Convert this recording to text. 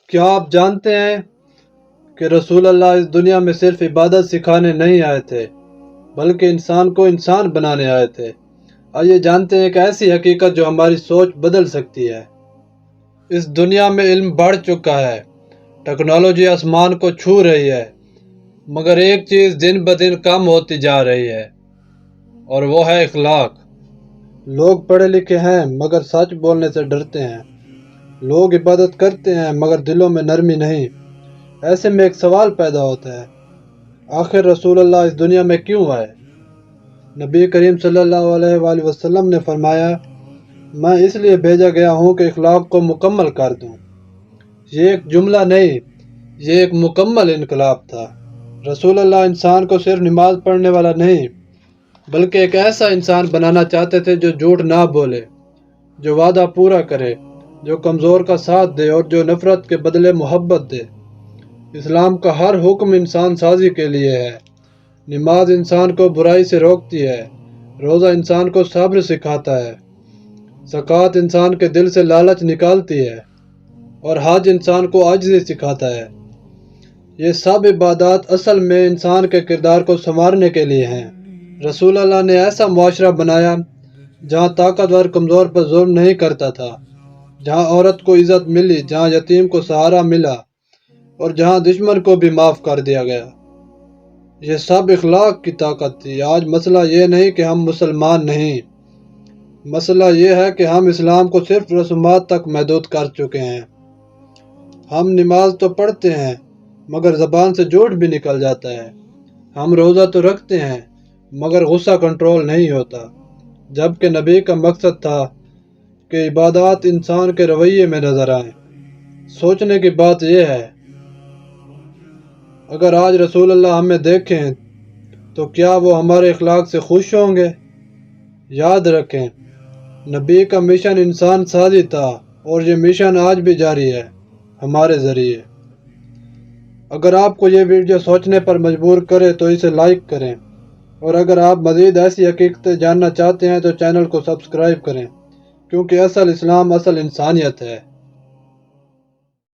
کیا آپ جانتے ہیں کہ رسول اللہ اس دنیا میں صرف عبادت سکھانے نہیں آئے تھے بلکہ انسان کو انسان بنانے آئے تھے؟ آئیے جانتے ہیں ایک ایسی حقیقت جو ہماری سوچ بدل سکتی ہے۔ اس دنیا میں علم بڑھ چکا ہے، ٹیکنالوجی آسمان کو چھو رہی ہے، مگر ایک چیز دن بدن کم ہوتی جا رہی ہے اور وہ ہے اخلاق۔ لوگ پڑھے لکھے ہیں مگر سچ بولنے سے ڈرتے ہیں، لوگ عبادت کرتے ہیں مگر دلوں میں نرمی نہیں۔ ایسے میں ایک سوال پیدا ہوتا ہے، آخر رسول اللہ اس دنیا میں کیوں آئے؟ نبی کریم صلی اللہ علیہ وآلہ وسلم نے فرمایا، میں اس لیے بھیجا گیا ہوں کہ اخلاق کو مکمل کر دوں۔ یہ ایک جملہ نہیں، یہ ایک مکمل انقلاب تھا۔ رسول اللہ انسان کو صرف نماز پڑھنے والا نہیں بلکہ ایک ایسا انسان بنانا چاہتے تھے جو جھوٹ نہ بولے، جو وعدہ پورا کرے، جو کمزور کا ساتھ دے اور جو نفرت کے بدلے محبت دے۔ اسلام کا ہر حکم انسان سازی کے لیے ہے۔ نماز انسان کو برائی سے روکتی ہے، روزہ انسان کو صبر سکھاتا ہے، زکوٰۃ انسان کے دل سے لالچ نکالتی ہے اور حج انسان کو عاجزی سکھاتا ہے۔ یہ سب عبادات اصل میں انسان کے کردار کو سنوارنے کے لیے ہیں۔ رسول اللہ نے ایسا معاشرہ بنایا جہاں طاقتور کمزور پر ظلم نہیں کرتا تھا، جہاں عورت کو عزت ملی، جہاں یتیم کو سہارا ملا اور جہاں دشمن کو بھی معاف کر دیا گیا۔ یہ سب اخلاق کی طاقت تھی۔ آج مسئلہ یہ نہیں کہ ہم مسلمان نہیں، مسئلہ یہ ہے کہ ہم اسلام کو صرف رسومات تک محدود کر چکے ہیں۔ ہم نماز تو پڑھتے ہیں مگر زبان سے جھوٹ بھی نکل جاتا ہے۔ ہم روزہ تو رکھتے ہیں مگر غصہ کنٹرول نہیں ہوتا، جبکہ نبی کا مقصد تھا کہ عبادات انسان کے رویے میں نظر آئیں۔ سوچنے کی بات یہ ہے، اگر آج رسول اللہ ہمیں دیکھیں تو کیا وہ ہمارے اخلاق سے خوش ہوں گے؟ یاد رکھیں، نبی کا مشن انسان سازی تھا اور یہ مشن آج بھی جاری ہے ہمارے ذریعے۔ اگر آپ کو یہ ویڈیو سوچنے پر مجبور کرے تو اسے لائک کریں، اور اگر آپ مزید ایسی حقیقتیں جاننا چاہتے ہیں تو چینل کو سبسکرائب کریں، کیونکہ اصل اسلام اصل انسانیت ہے۔